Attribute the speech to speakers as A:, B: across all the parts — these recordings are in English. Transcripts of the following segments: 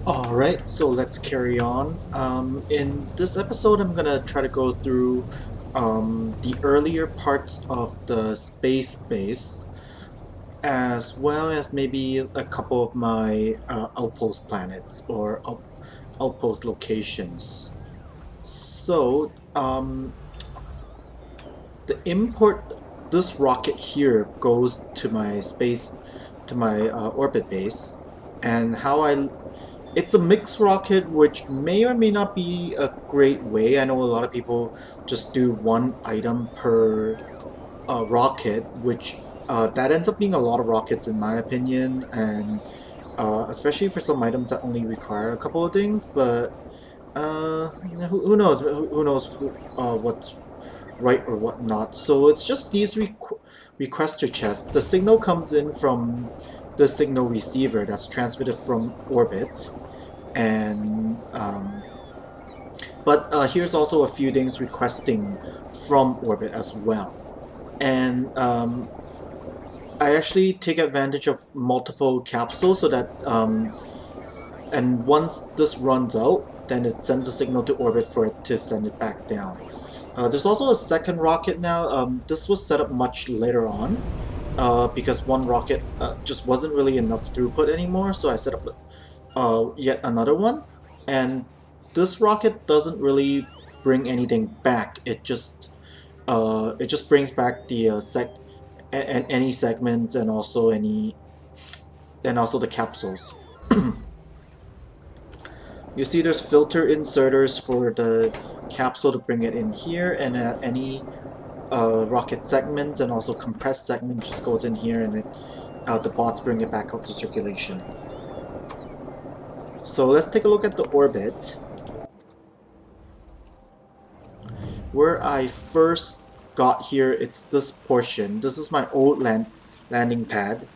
A: Alright, so let's carry on. In this episode, I'm gonna try to go through the earlier parts of the space base, as well as maybe a couple of my outpost planets or outpost locations. So, the import, this rocket here goes to my orbit base, and how it's a mixed rocket, which may or may not be a great way. I know a lot of people just do one item per rocket, which that ends up being a lot of rockets in my opinion, and especially for some items that only require a couple of things. But who knows? Who knows what's right or what not? So it's just these requester chests. The signal comes in from the signal receiver that's transmitted from orbit, and but here's also a few things requesting from orbit as well. And I actually take advantage of multiple capsules so that and once this runs out, then it sends a signal to orbit for it to send it back down. There's also a second rocket now. This was set up much later on because one rocket just wasn't really enough throughput anymore, so I set up yet another one. And this rocket doesn't really bring anything back. It just brings back the any segments and also the capsules. You see there's filter inserters for the capsule to bring it in here, and any rocket segment and also compressed segment just goes in here, and the bots bring it back out to circulation. So let's take a look at the orbit. Where I first got here, it's this portion. This is my old landing pad,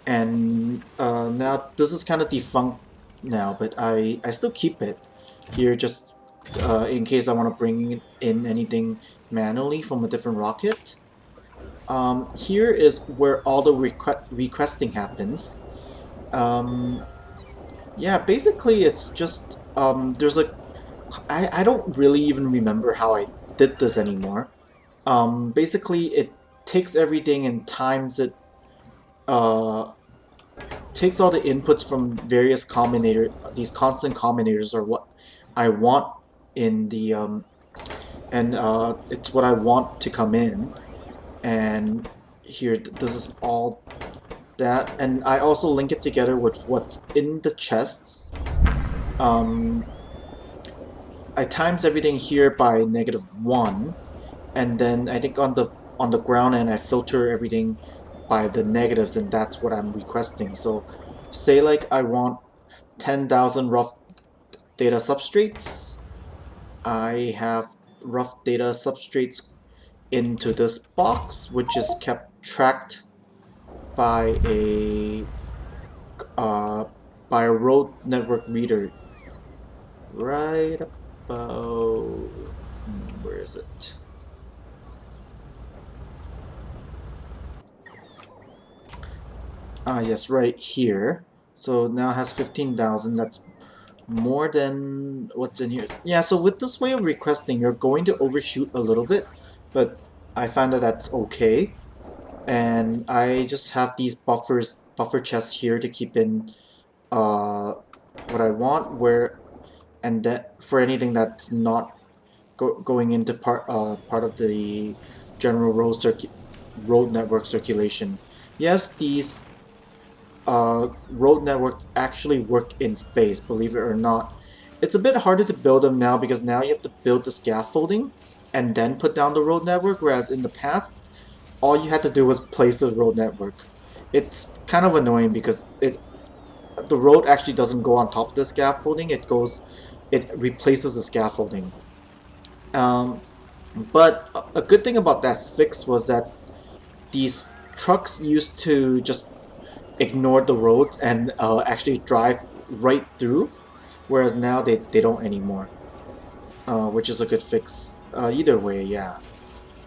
A: and now this is kind of defunct now, but I still keep it here just in case I want to bring in anything manually from a different rocket. Here is where all the requesting happens. Um, yeah, basically it's just there's a I don't really even remember how I did this anymore. Basically it takes everything and times it uh, takes all the inputs from various these constant combinators are what I want in the and it's what I want to come in, and here this is all that, and I also link it together with what's in the chests. um, I times everything here by -1, and then I think on the ground end I filter everything by the negatives, and that's what I'm requesting. So say like I want 10,000 rough data substrates. I have rough data substrates into this box, which is kept tracked by a uh, road network reader right about where is it? Ah, yes, right here. So now it has 15,000. That's more than what's in here. Yeah, so with this way of requesting, you're going to overshoot a little bit, but I find that that's okay. And I just have these buffer chests here to keep in uh, what I want, and that for anything that's not going into part of the general road network circulation. Yes, these road networks actually work in space, believe it or not. It's a bit harder to build them now because now you have to build the scaffolding and then put down the road network, whereas in the past, all you had to do was place the road network. It's kind of annoying because the road actually doesn't go on top of the scaffolding, it replaces the scaffolding. Um, but a good thing about that fix was that these trucks used to just ignore the roads and actually drive right through, whereas now they don't anymore, which is a good fix. Either way, yeah.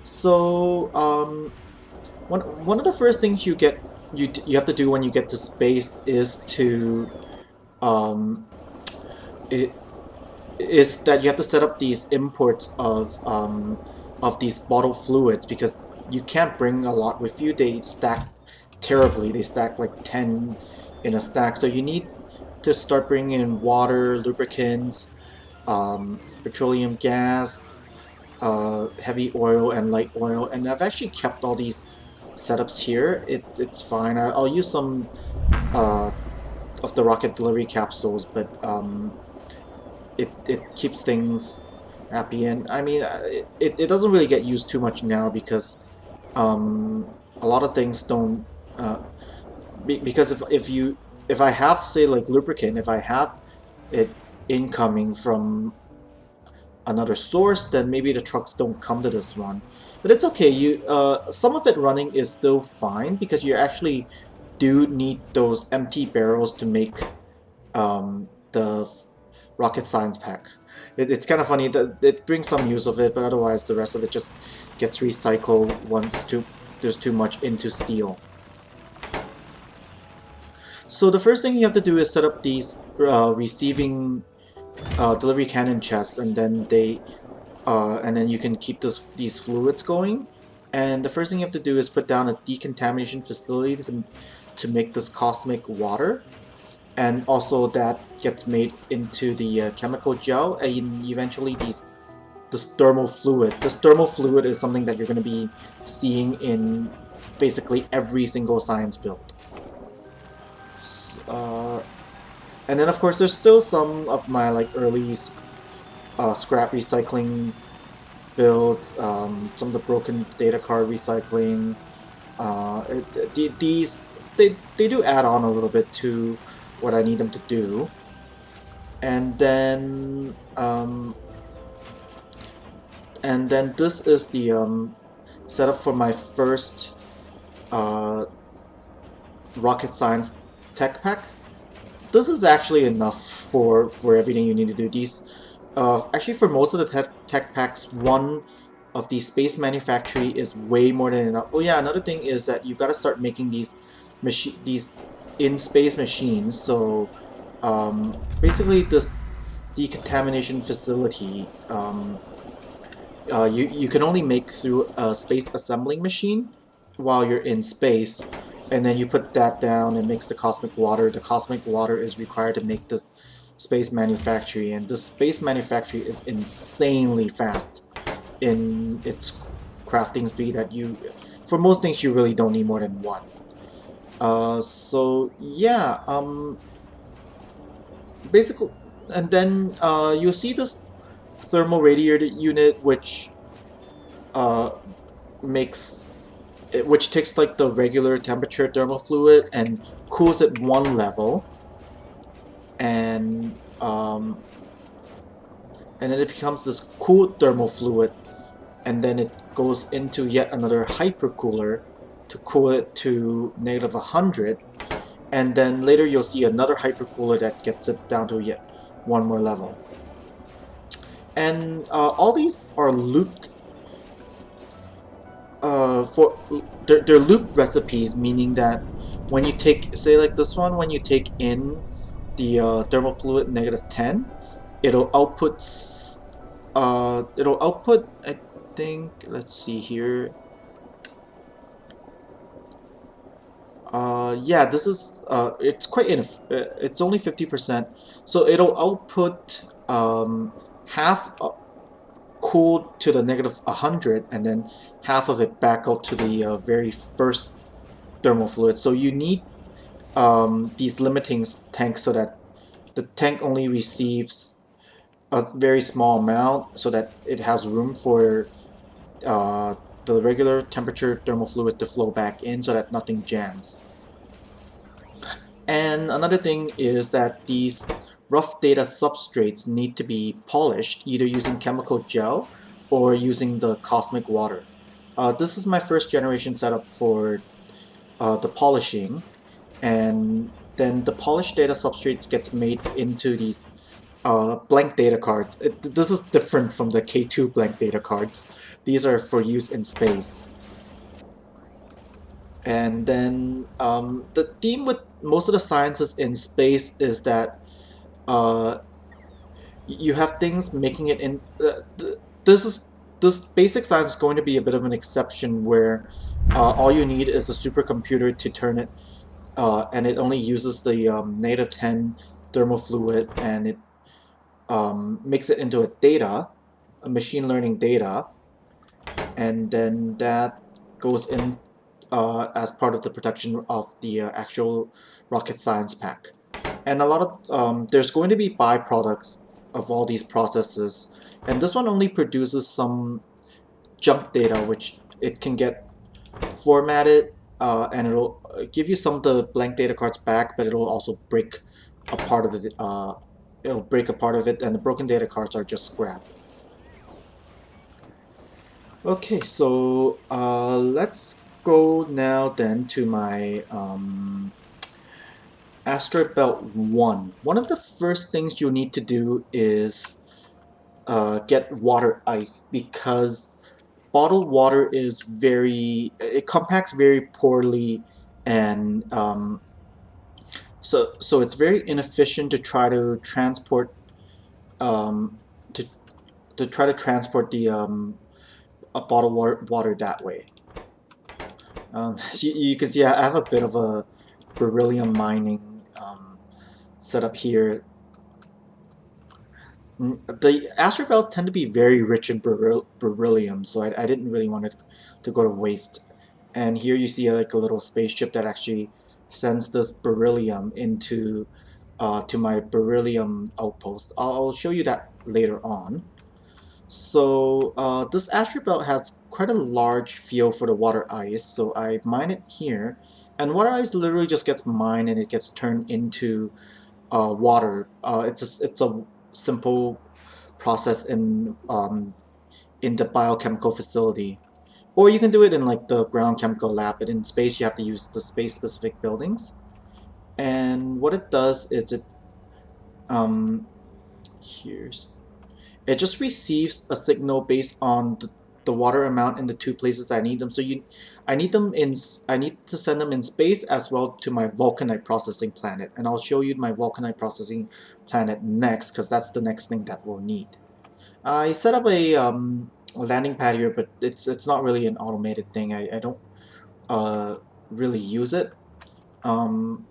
A: So one of the first things you have to do when you get to space is to um, it is that you have to set up these imports of these bottled fluids because you can't bring a lot with you. They stack terribly. They stack like 10 in a stack. So you need to start bringing in water, lubricants, petroleum gas, heavy oil, and light oil. And I've actually kept all these setups here. It's fine. I'll use some uh, of the rocket delivery capsules, but it keeps things happy. And I mean, it doesn't really get used too much now because a lot of things don't. Because if I have, say, like lubricant, if I have it incoming from another source, then maybe the trucks don't come to this one. But it's okay. Some of it running is still fine because you actually do need those empty barrels to make the rocket science pack. It's kind of funny that it brings some use of it, but otherwise the rest of it just gets recycled once there's too much into steel. So the first thing you have to do is set up these receiving delivery cannon chests, and then you can keep these fluids going. And the first thing you have to do is put down a decontamination facility to make this cosmic water, and also that gets made into the chemical gel, and eventually this thermal fluid. This thermal fluid is something that you're going to be seeing in basically every single science build. And then of course there's still some of my like early scrap recycling builds, some of the broken data card recycling. These they do add on a little bit to what I need them to do. And then this is the setup for my first rocket science tech pack. This is actually enough for everything you need to do. These actually for most of the tech packs, one of the space manufactory is way more than enough. Oh yeah, another thing is that you got to start making these in space machines. So basically this decontamination facility you can only make through a space assembling machine while you're in space, and then you put that down and makes the cosmic water. The cosmic water is required to make this space manufactory, and this space manufactory is insanely fast in its crafting speed that for most things you really don't need more than one. So yeah, basically, and then you'll see this thermal radiator unit which uh, which takes like the regular temperature thermal fluid and cools it one level, and then it becomes this cooled thermal fluid, and then it goes into yet another hypercooler to cool it to -100, and then later you'll see another hypercooler that gets it down to yet one more level. And all these are looped they're loop recipes, meaning that when you take, say like this one, when you take in the thermal fluid -10, it'll output I think, let's see here, yeah, this is it's quite it's only 50%, so it'll output half cooled to the -100, and then half of it back out to the very first thermal fluid. So you need these limiting tanks so that the tank only receives a very small amount so that it has room for the regular temperature thermal fluid to flow back in so that nothing jams. And another thing is that these rough data substrates need to be polished, either using chemical gel or using the cosmic water. This is my first generation setup for the polishing, and then the polished data substrates gets made into these blank data cards. This is different from the K2 blank data cards. These are for use in space. And then the theme with most of the sciences in space is that you have things making it in. This is this basic science is going to be a bit of an exception where all you need is the supercomputer to turn it, and it only uses the -10 thermal fluid, and it makes it into a machine learning data, and then that goes in as part of the production of the actual rocket science pack. And a lot of there's going to be byproducts of all these processes, and this one only produces some junk data which it can get formatted, and it'll give you some of the blank data cards back, but it'll also break a part of it. It'll break a part of it, and the broken data cards are just scrap. Okay, so let's go now then to my asteroid belt 1. One of the first things you need to do is get water ice, because bottled water is it compacts very poorly, and so it's very inefficient to try to transport um, to, to try to transport the a bottled water that way. So you can see I have a bit of a beryllium mining setup here. The asteroid belts tend to be very rich in beryllium, so I didn't really want it to go to waste. And here you see like a little spaceship that actually sends this beryllium into to my beryllium outpost. I'll show you that later on. So this asteroid belt has quite a large field for the water ice, so I mine it here. And water ice literally just gets mined and it gets turned into water. It's a simple process in the biochemical facility, or you can do it in like the ground chemical lab. But in space, you have to use the space specific buildings. And what it does is um here's it just receives a signal based on the water amount in the two places I need them. So I need to send them in space as well to my vulcanite processing planet, and I'll show you my vulcanite processing planet next, because that's the next thing that we'll need. I set up a landing pad here, but it's not really an automated thing. I don't uh, really use it. Um,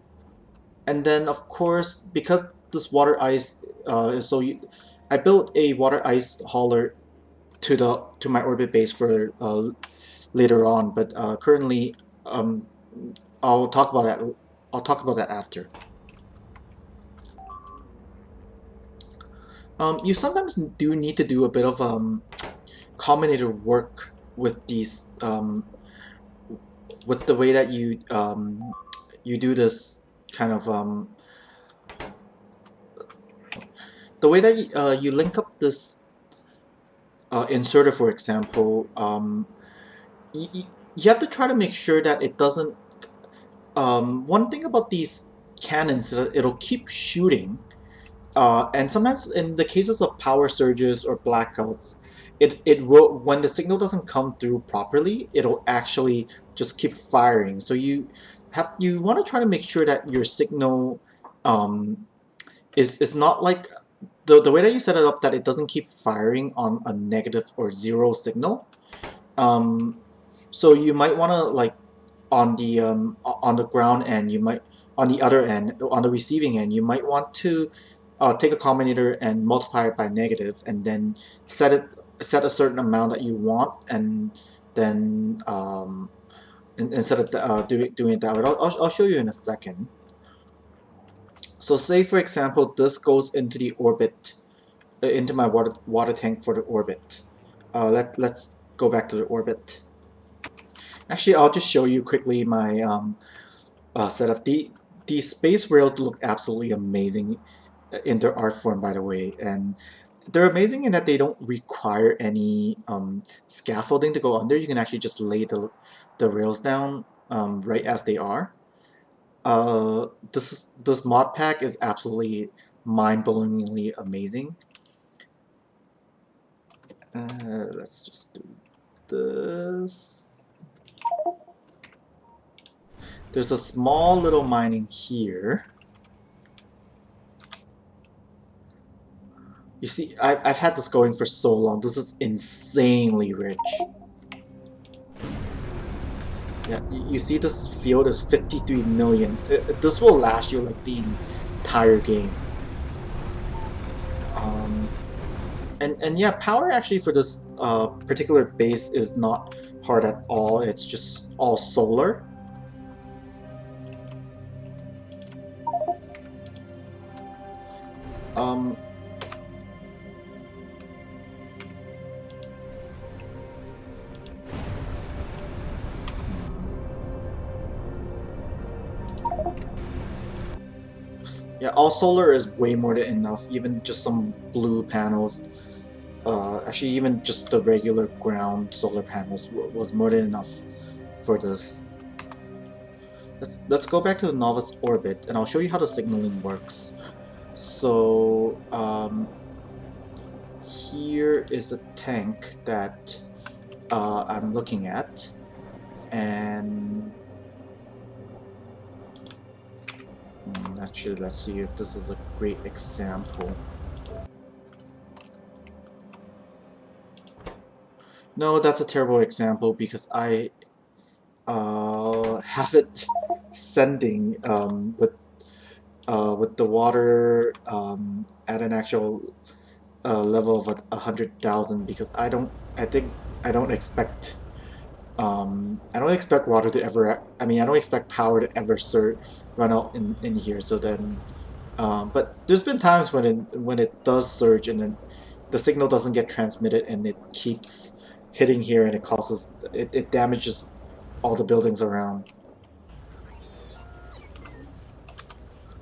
A: and then of course, because this water ice is I built a water ice hauler to my orbit base for later on, but currently um, I'll talk about that. I'll talk about that after. You sometimes do need to do a bit of combinator work with these with the way that you do this kind of the way that you link up this inserter, for example. You have to try to make sure that it doesn't. One thing about these cannons, it'll keep shooting, and sometimes in the cases of power surges or blackouts, it will, when the signal doesn't come through properly, it'll actually just keep firing. So you want to try to make sure that your signal um, is not like the way that you set it up, that it doesn't keep firing on a negative or zero signal. Um, so you might want to, like, on the ground end, you might, on the other end, on the receiving end, you might want to take a combinator and multiply it by negative, and then set a certain amount that you want, and then instead of doing it that way. I'll show you in a second. So say for example this goes into the orbit, into my water tank for the orbit. Let's go back to the orbit. Actually, I'll just show you quickly my setup. The space rails look absolutely amazing in their art form, by the way, and they're amazing in that they don't require any scaffolding to go under. You can actually just lay the rails down right as they are. This mod pack is absolutely mind-blowingly amazing. Let's just do this. There's a small little mining here. You see, I've had this going for so long. This is insanely rich. Yeah, you see this field is 53 million. This will last you like the entire game. And yeah, power actually for this particular base is not hard at all. It's just all solar. Um, yeah, all solar is way more than enough. Even just some blue panels, actually even just the regular ground solar panels was more than enough for this. Let's go back to the novice orbit, and I'll show you how the signaling works. So here is a tank that I'm looking at, and actually, let's see if this is a great example. No, that's a terrible example because I have it sending with the water at an actual level of 100,000 because I don't expect water to ever. I mean, I don't expect power to ever run out in here. So then, but there's been times when it does surge and then the signal doesn't get transmitted and it keeps hitting here and it damages all the buildings around.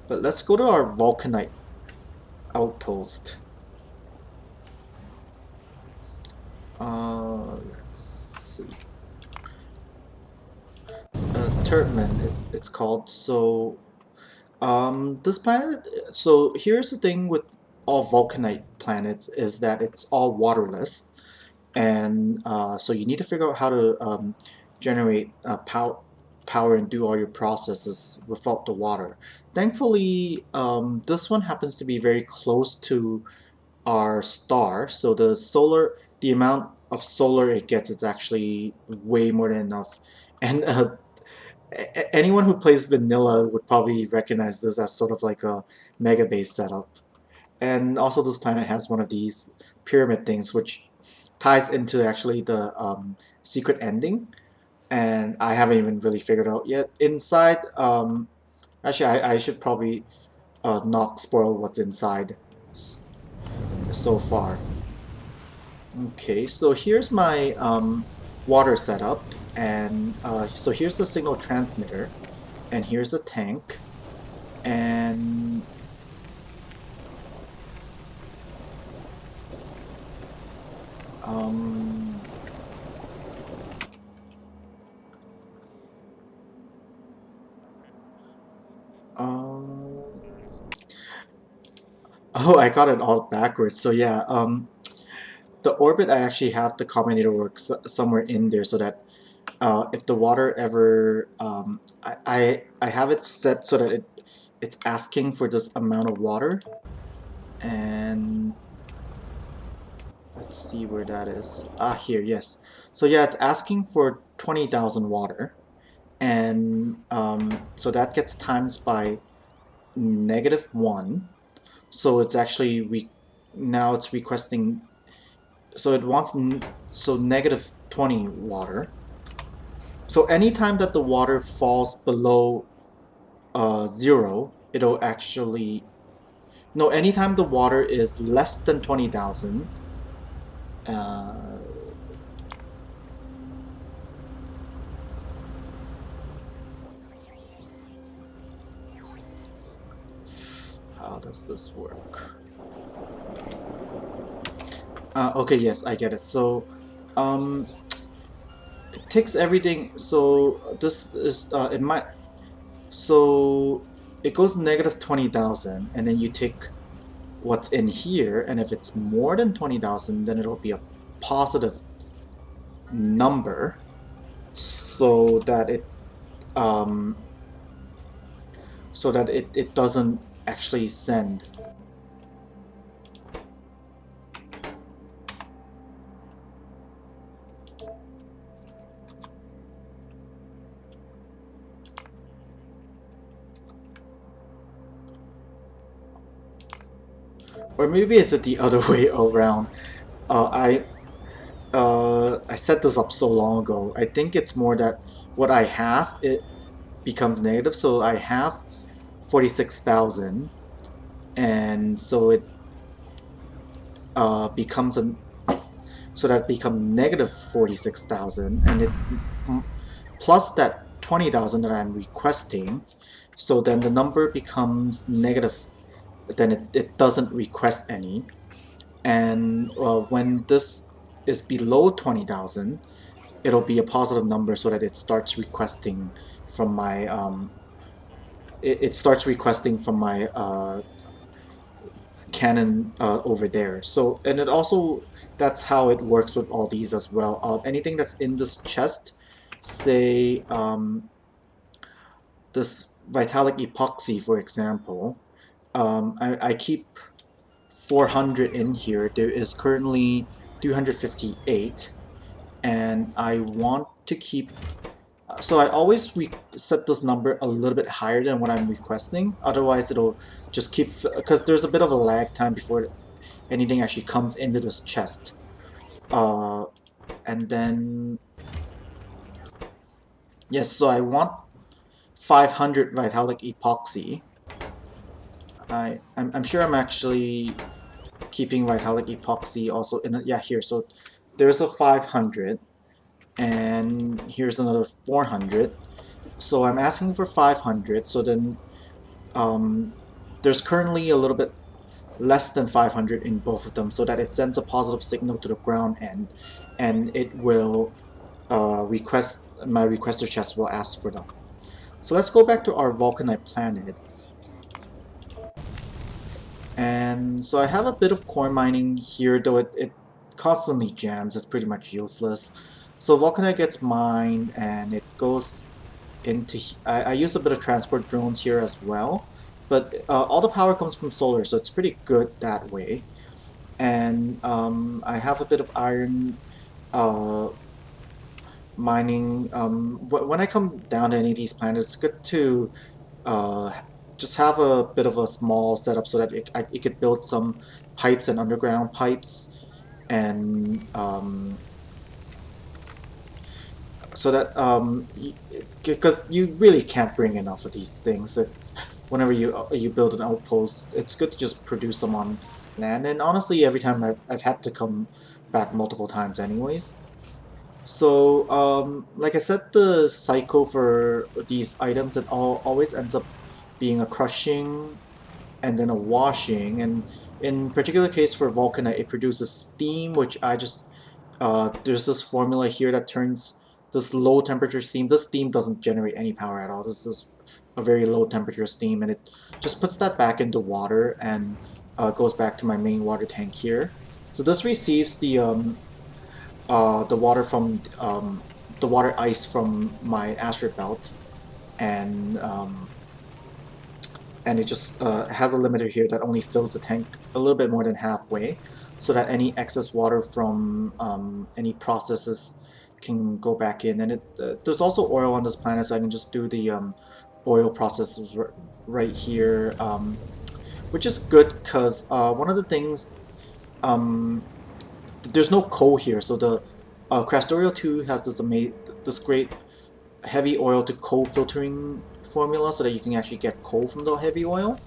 A: But let's go to our Vulcanite outpost. Let's see. Turtman, it's called. So, this planet. So here's the thing with all Vulcanite planets is that it's all waterless, and so you need to figure out how to generate power and do all your processes without the water. Thankfully, this one happens to be very close to our star, so the amount of solar it gets is actually way more than enough. And anyone who plays vanilla would probably recognize this as sort of like a mega base setup. And also this planet has one of these pyramid things which ties into actually the secret ending, and I haven't even really figured out yet. Inside, actually I should probably not spoil what's inside so far. Okay, so here's my water setup, and so here's the signal transmitter, and here's the tank, and um, um, oh, I got it all backwards. So yeah, the orbit I actually have the combinator work somewhere in there so that if the water ever I have it set so that it's asking for this amount of water, and let's see where that is. Ah, here, yes. So yeah, it's asking for 20,000 water, and so that gets times by -1. So it's actually now it's requesting. So it wants so -20 water. So anytime that the water falls below 0, it'll actually no. Anytime the water is less than 20,000. Uh, how does this work? Okay, yes, I get it. So, um, it takes everything. So this is it might. So it goes -20,000, and then you take what's in here, and if it's more than 20,000, then it'll be a positive number, so that um, it doesn't actually send. Or maybe is it the other way around? Uh, I I set this up so long ago. I think it's more that what I have it becomes negative. So I have 46,000, and so it becomes a so that becomes negative 46,000, and it plus that 20,000 that I'm requesting. So then the number becomes negative. Then it doesn't request any. And when this is below 20,000, it'll be a positive number so that it starts requesting from my it starts requesting from my cannon over there. So, and it also, that's how it works with all these as well. Anything that's in this chest, say this Vitalic Epoxy, for example, I keep 400 in here. There is currently 258, and I want to keep. So I always set this number a little bit higher than what I'm requesting. Otherwise, it'll just keep, because there's a bit of a lag time before anything actually comes into this chest. And then yes, so I want 500 Vitalic Epoxy. I'm sure I'm actually keeping Vitalic Epoxy also in a, yeah, here. So there's a 500, and here's another 400. So I'm asking for 500. So then there's currently a little bit less than 500 in both of them, so that it sends a positive signal to the ground end, and it will request, my requester chest will ask for them. So let's go back to our Vulcanite planet. And so I have a bit of core mining here, though it constantly jams. It's pretty much useless. So Vulcanite gets mined, and it goes into... I use a bit of transport drones here as well, but all the power comes from solar, so it's pretty good that way. And I have a bit of iron mining. When I come down to any of these planets, it's good to uh, just have a bit of a small setup so that it could build some pipes and underground pipes, and so that because you really can't bring enough of these things. It's, whenever you build an outpost, it's good to just produce them on land. And honestly, every time I've had to come back multiple times anyways. So, like I said, the cycle for these items, it always ends up being a crushing and then a washing. And in particular case for Vulcanite, it produces steam, which I just, there's this formula here that turns this low temperature steam. This steam doesn't generate any power at all. This is a very low temperature steam, and it just puts that back into water and goes back to my main water tank here. So this receives the water from the water ice from my asteroid belt, and it just has a limiter here that only fills the tank a little bit more than halfway, so that any excess water from any processes can go back in. And there's also oil on this planet, so I can just do the oil processes right here, which is good because one of the things, there's no coal here, so the Crastorio 2 has this great heavy oil to coal filtering formula, so that you can actually get coal from the heavy oil.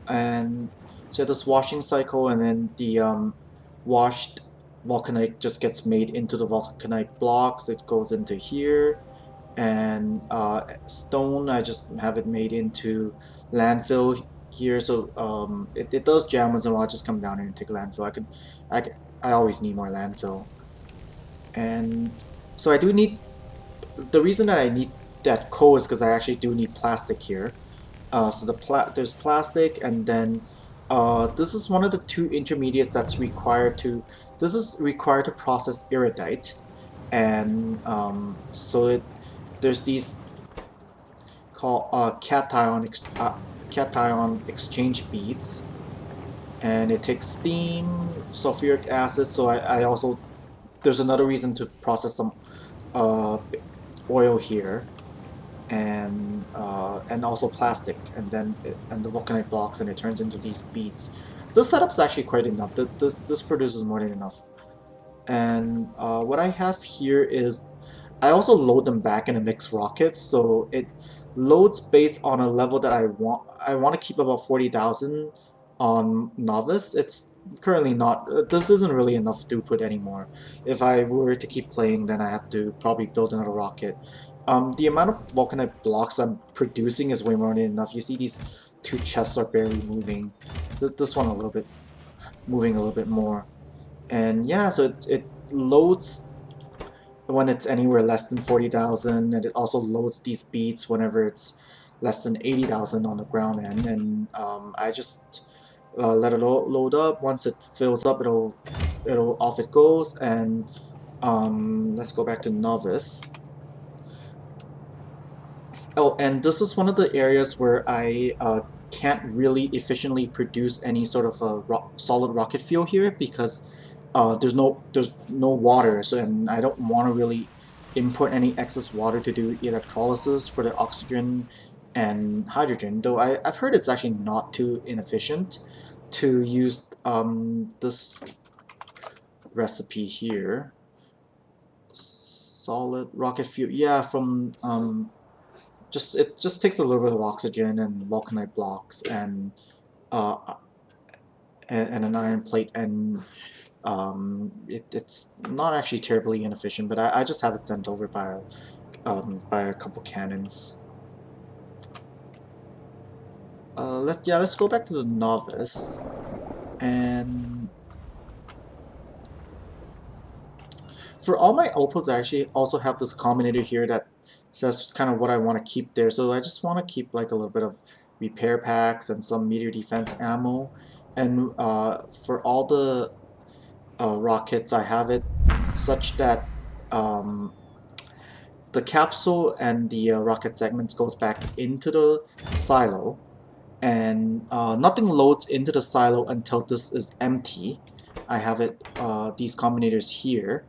A: And so this washing cycle, and then the washed vulcanite just gets made into the vulcanite blocks. It goes into here, and stone, I just have it made into landfill here. So it does jam once in a while. Just come down here and take landfill. I always need more landfill. And so I do need, the reason that I need that coal is because I actually do need plastic here. So there's plastic, and then this is one of the two intermediates that's required to, this is required to process iridite. And so there's these called cation exchange beads, and it takes steam, sulfuric acid. So I also, there's another reason to process some uh, oil here. and also plastic, and then and the vulcanite blocks, and it turns into these beads. This setup's actually quite enough. This produces more than enough. And what I have here is I also load them back in a mixed rockets, so it loads based on a level that I want. I want to keep about 40,000 on novice. It's currently not. This isn't really enough throughput anymore. If I were to keep playing, then I have to probably build another rocket. The amount of vulcanite blocks I'm producing is way more than enough. You see these two chests are barely moving. This one a little bit moving a little bit more. And yeah, so it loads when it's anywhere less than 40,000, and it also loads these beats whenever it's less than 80,000 on the ground end. And I just let it load up. Once it fills up, it'll off it goes. And let's go back to novice. Oh, and this is one of the areas where I can't really efficiently produce any sort of a solid rocket fuel here, because there's no water, so and I don't want to really import any excess water to do electrolysis for the oxygen and hydrogen. Though I've heard it's actually not too inefficient to use this recipe here. Solid rocket fuel, yeah, from it just takes a little bit of oxygen and vulcanite blocks uh, and an iron plate, and it's not actually terribly inefficient, but I just have it sent over by a couple cannons. Let's go back to the novice, and for all my outputs, I actually also have this combinator here that says kind of what I want to keep there. So I just want to keep like a little bit of repair packs and some meteor defense ammo, and for all the rockets, I have it such that um, the capsule and the rocket segments goes back into the silo, and nothing loads into the silo until this is empty. I have it these combinators here,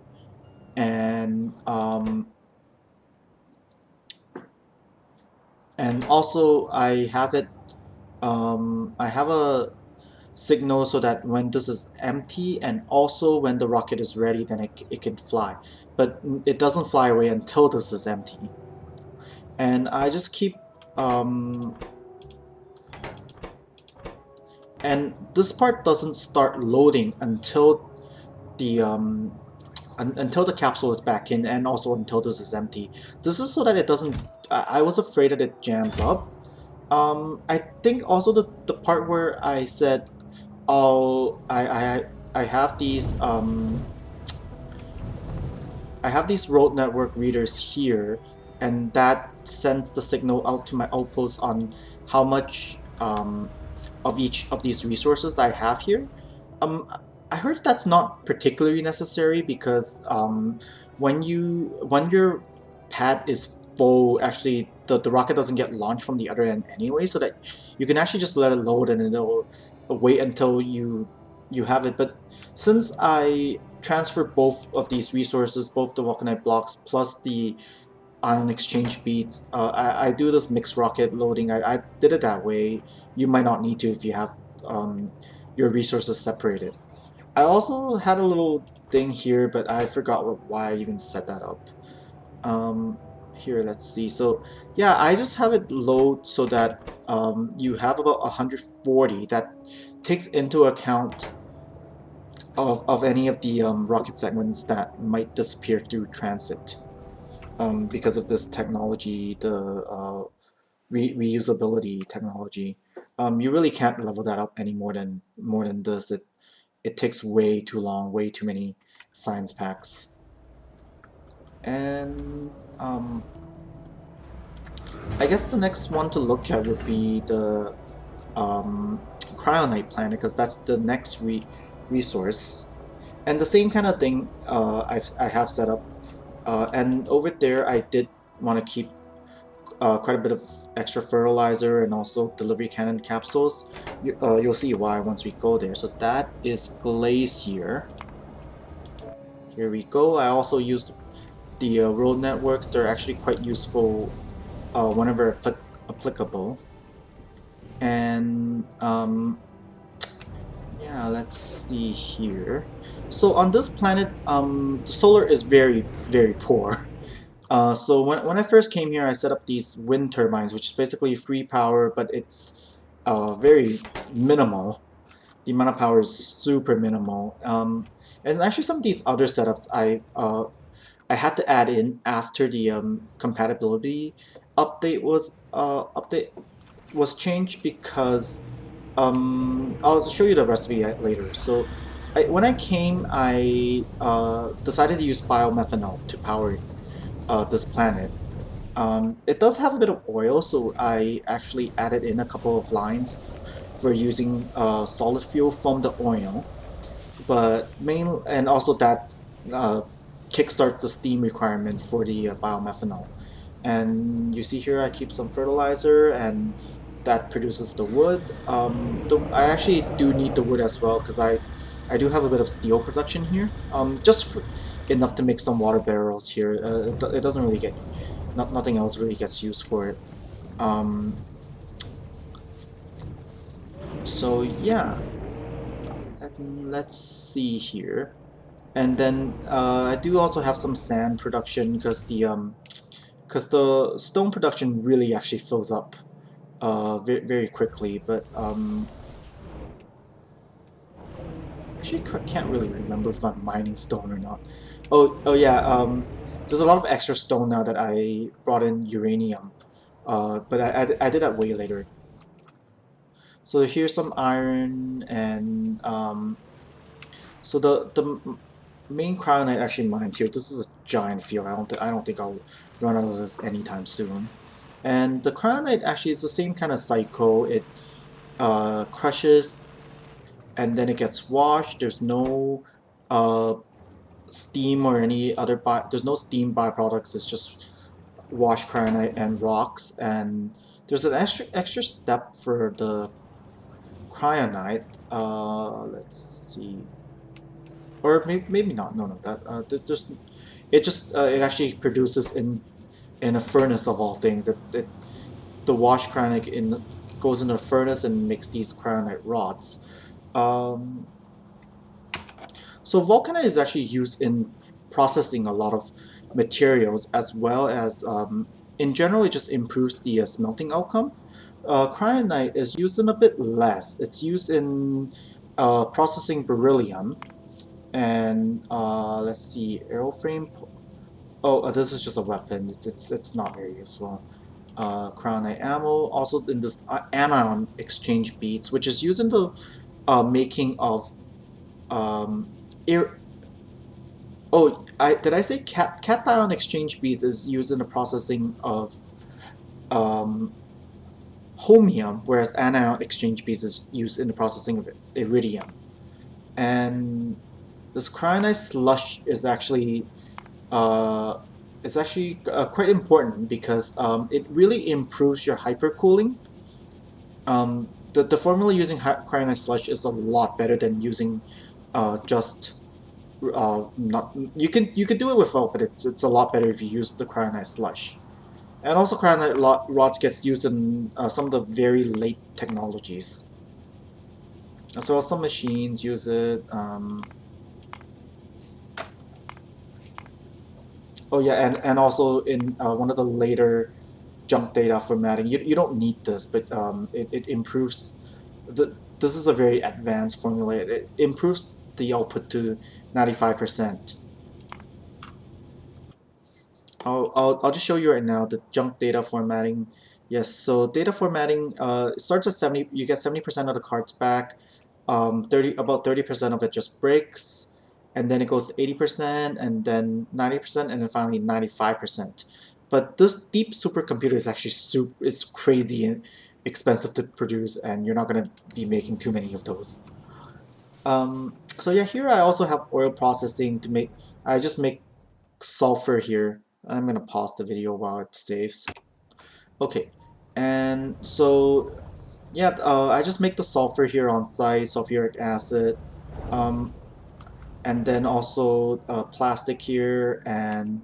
A: and also I have a signal so that when this is empty, and also when the rocket is ready, then it can fly. But it doesn't fly away until this is empty. And I just keep and this part doesn't start loading the um, until the capsule is back in, and also until this is empty. This is so that it doesn't. I was afraid that it jams up. I think also the part where I said, oh, I have these I have these road network readers here, and that sends the signal out to my outpost on how much of each of these resources that I have here. Um, I heard that's not particularly necessary, because when your pad is full, actually the rocket doesn't get launched from the other end anyway, so that you can actually just let it load and it'll wait until you have it. But since I transfer both of these resources, both the vulcanite blocks plus the ion exchange beads, I do this mixed rocket loading. I did it that way. You might not need to if you have your resources separated. I also had a little thing here, but I forgot why I even set that up. Here, let's see. So yeah, I just have it load so that you have about 140 that takes into account of any of the rocket segments that might disappear through transit, because of this technology, the reusability technology. You really can't level that up any more than this. It takes way too long, way too many science packs. And I guess the next one to look at would be the Cryonite Planet, because that's the next resource. And the same kind of thing I have set up. And over there, I did want to keep quite a bit of extra fertilizer and also delivery cannon capsules. You'll see why once we go there. So that is Glacier. Here we go. I also used the road networks. They're actually quite useful whenever applicable. And yeah, let's see here. So on this planet, the solar is very poor. So when I first came here, I set up these wind turbines, which is basically free power, but it's very minimal. The amount of power is super minimal. And actually, some of these other setups I had to add in after the compatibility update was changed because I'll show you the recipe later. So when I came, I decided to use biomethanol to power this planet. It does have a bit of oil, so I actually added in a couple of lines for using solid fuel from the oil, but main and also that uh, kickstarts the steam requirement for the biomethanol. And you see here I keep some fertilizer and that produces the wood. I actually do need the wood as well because I do have a bit of steel production here, just enough to make some water barrels here. It doesn't really get, nothing else really gets used for it. Um, so yeah, let's see here. And then I do also have some sand production because the stone production really actually fills up very quickly. But actually can't really remember if I'm mining stone or not. Oh yeah. There's a lot of extra stone now that I brought in uranium. But I did that way later. So here's some iron and so the main cryonite actually mines here. This is a giant field. I don't think I'll run out of this anytime soon. And the cryonite actually it's the same kind of cycle. It crushes and then it gets washed. There's no uh, steam or any other there's no steam byproducts. It's just washed cryonite and rocks. And there's an extra step for the cryonite. Let's see. Or maybe not. No, that there's it just it actually produces in a furnace of all things. The washed cryonite goes in a furnace and makes these cryonite rods. Um, so vulcanite is actually used in processing a lot of materials as well as in general it just improves the smelting outcome. Cryonite is used in a bit less. It's used in processing beryllium and let's see, aeroframe. Oh, this is just a weapon. It's not very useful. Cryonite ammo, also in this anion exchange beads, which is used in the making of um, air. Oh, did I say cation exchange beads is used in the processing of um, holmium, whereas anion exchange beads is used in the processing of iridium. And this cryonite slush is actually uh, quite important because it really improves your hypercooling. The formula using cryonite slush is a lot better than using just not you can do it without, but it's a lot better if you use the cryonite slush. And also cryonite rods gets used in some of the very late technologies. As well, some machines use it. Oh yeah, and also in one of the later junk data formatting, you don't need this, but it improves this is a very advanced formula. It improves the output to 95%. I'll just show you right now the junk data formatting. Yes, so data formatting it starts at 70. You get 70% of the cards back. 30% of it just breaks, and then it goes to 80%, and then 90%, and then finally 95%. But this deep supercomputer is actually it's crazy and expensive to produce, and you're not gonna be making too many of those. So yeah, here I also have oil processing to make. I just make sulfur here. I'm gonna pause the video while it saves. Okay, and so yeah, I just make the sulfur here on site, sulfuric acid, um, and then also plastic here and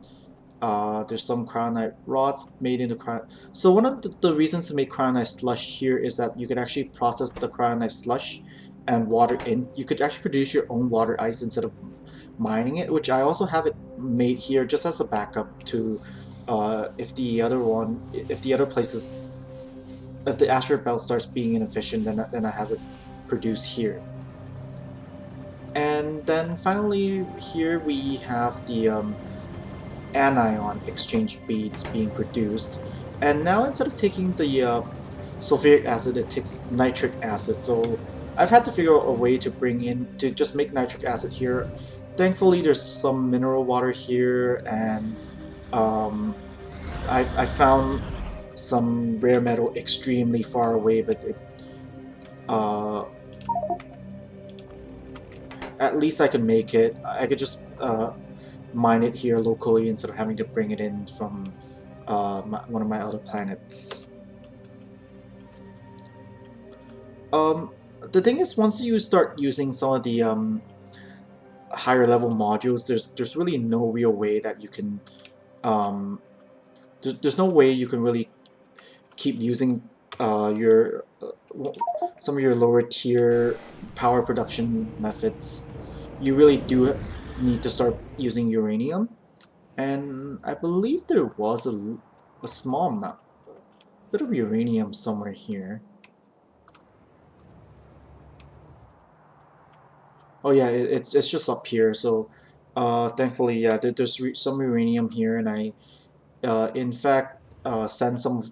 A: There's some cryonite rods made into cryonite. So one of the reasons to make cryonite slush here is that you could actually process the cryonite slush and water in. You could actually produce your own water ice instead of mining it, which I also have it made here just as a backup to if the other places, if the asteroid belt starts being inefficient, then I have it produced here. And then finally here we have the anion exchange beads being produced, and now instead of taking the sulfuric acid, it takes nitric acid. So I've had to figure out a way to bring in to just make nitric acid here. Thankfully there's some mineral water here, and I found some rare metal extremely far away, but uh, at least I can make it. I could just mine it here locally instead of having to bring it in from one of my other planets. The thing is, once you start using some of the higher level modules, there's really no real way that you can there's no way you can really keep using your some of your lower tier power production methods. You really do need to start using uranium, and I believe there was a small amount, bit of uranium somewhere here. Oh yeah, it's just up here. So, thankfully, yeah, there's some uranium here, and I, in fact, send some.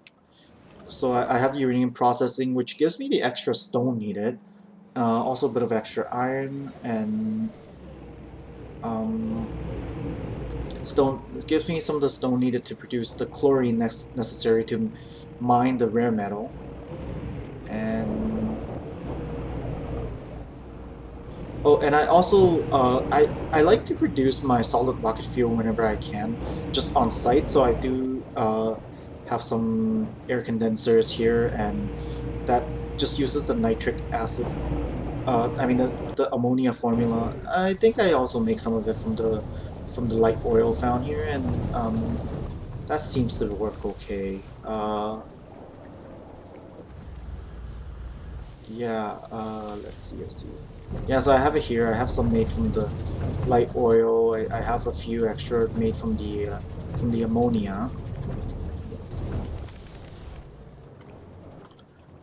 A: So I have uranium processing, which gives me the extra stone needed. Also a bit of extra iron and um, stone. It gives me some of the stone needed to produce the chlorine necessary to mine the rare metal. And oh, and I also I like to produce my solid rocket fuel whenever I can, just on site. So I do have some air condensers here, and that just uses the nitric acid. I mean the ammonia formula. I think I also make some of it from the light oil found here, and that seems to work okay. Yeah. Let's see. Yeah, so I have it here. I have some made from the light oil. I have a few extra made from the ammonia.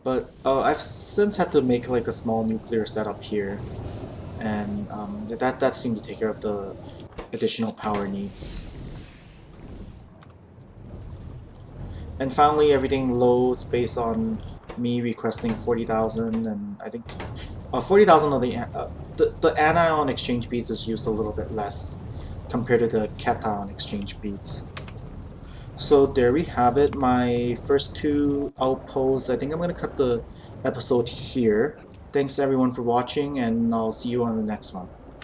A: But I've since had to make like a small nuclear setup here, and that seems to take care of the additional power needs. And finally, everything loads based on me requesting 40,000, and I think 40,000 of the anion exchange beads is used a little bit less compared to the cation exchange beads. So there we have it, my first two outposts. I think I'm going to cut the episode here. Thanks everyone for watching, and I'll see you on the next one.